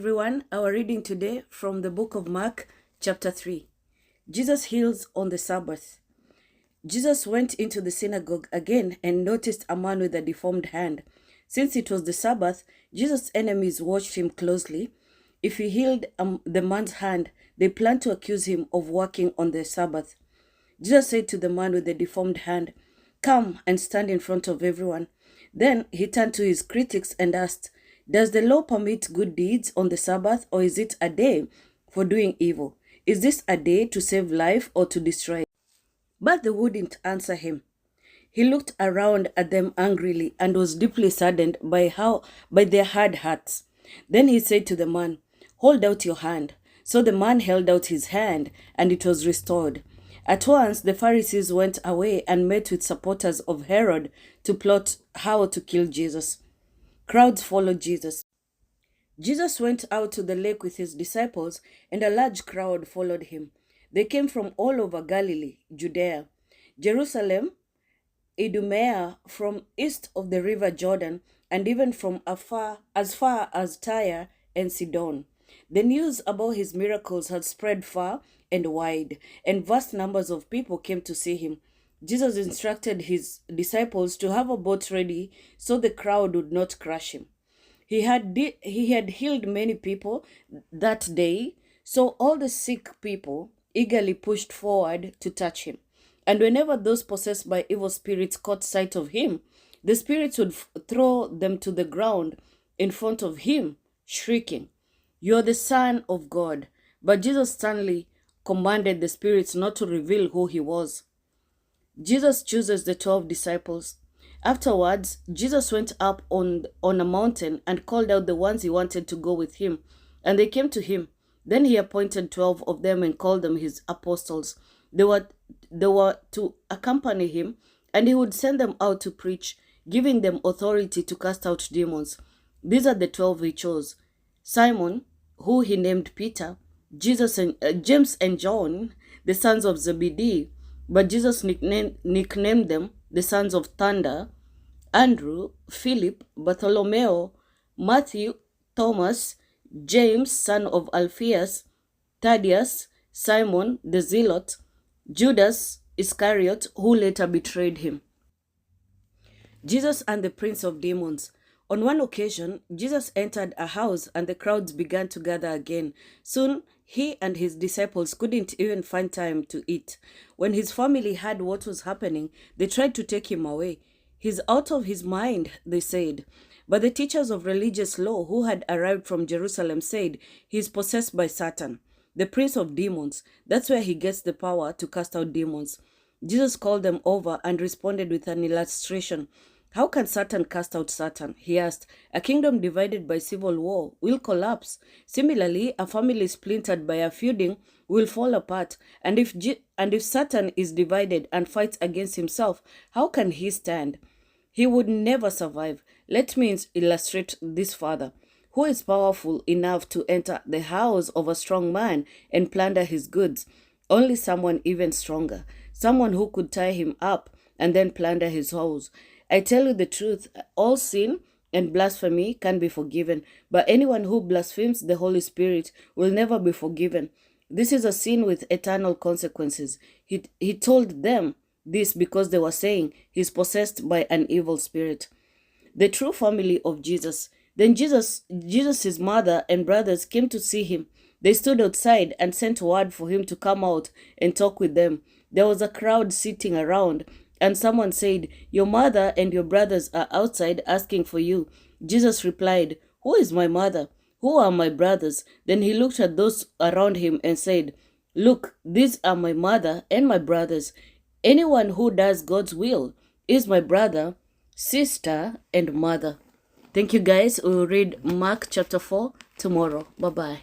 everyone. Our reading today from the book of Mark, chapter 3. Jesus heals on the Sabbath. Jesus went into the synagogue again and noticed a man with a deformed hand. Since it was the Sabbath, Jesus' enemies watched him closely. If he healed the man's hand, they planned to accuse him of working on the Sabbath. Jesus said to the man with the deformed hand, "Come and stand in front of everyone." Then he turned to his critics and asked, "Does the law permit good deeds on the Sabbath, or is it a day for doing evil? Is this a day to save life or to destroy it?" But they wouldn't answer him. He looked around at them angrily and was deeply saddened by their hard hearts. Then he said to the man, "Hold out your hand." So the man held out his hand, and it was restored. At once the Pharisees went away and met with supporters of Herod to plot how to kill Jesus. Crowds followed Jesus. Jesus went out to the lake with his disciples, and a large crowd followed him. They came from all over Galilee, Judea, Jerusalem, Idumea, from east of the river Jordan, and even from as far as Tyre and Sidon. The news about his miracles had spread far and wide, and vast numbers of people came to see him. Jesus instructed his disciples to have a boat ready so the crowd would not crush him. He had healed many people that day, so all the sick people eagerly pushed forward to touch him. And whenever those possessed by evil spirits caught sight of him, the spirits would throw them to the ground in front of him, shrieking, "You are the Son of God." But Jesus sternly commanded the spirits not to reveal who he was. Jesus chooses the 12 disciples. Afterwards, Jesus went up on a mountain and called out the ones he wanted to go with him, and they came to him. Then he appointed 12 of them and called them his apostles. They were to accompany him, and he would send them out to preach, giving them authority to cast out demons. These are the 12 he chose: Simon, who he named Peter, James and John, the sons of Zebedee, but Jesus nicknamed them the sons of thunder, Andrew, Philip, Bartholomew, Matthew, Thomas, James, son of Alphaeus, Thaddeus, Simon the Zealot, Judas Iscariot, who later betrayed him. Jesus and the prince of demons. On one occasion, Jesus entered a house and the crowds began to gather again. Soon, he and his disciples couldn't even find time to eat. When his family heard what was happening, they tried to take him away. "He's out of his mind," they said. But the teachers of religious law who had arrived from Jerusalem said, "He's possessed by Satan, the prince of demons. That's where he gets the power to cast out demons." Jesus called them over and responded with an illustration. "How can Satan cast out Satan?" he asked. "A kingdom divided by civil war will collapse. Similarly, a family splintered by a feuding will fall apart. And if Satan is divided and fights against himself, how can he stand? He would never survive. Let me illustrate this further. Who is powerful enough to enter the house of a strong man and plunder his goods? Only someone even stronger. Someone who could tie him up and then plunder his house. I tell you the truth, all sin and blasphemy can be forgiven, but anyone who blasphemes the Holy Spirit will never be forgiven. This is a sin with eternal consequences." He told them this because they were saying he's possessed by an evil spirit. The true family of Jesus. Then Jesus' mother and brothers came to see him. They stood outside and sent word for him to come out and talk with them. There was a crowd sitting around, and someone said, "Your mother and your brothers are outside asking for you." Jesus replied, "Who is my mother? Who are my brothers?" Then he looked at those around him and said, "Look, these are my mother and my brothers. Anyone who does God's will is my brother, sister, and mother." Thank you guys. We'll read Mark chapter 4 tomorrow. Bye-bye.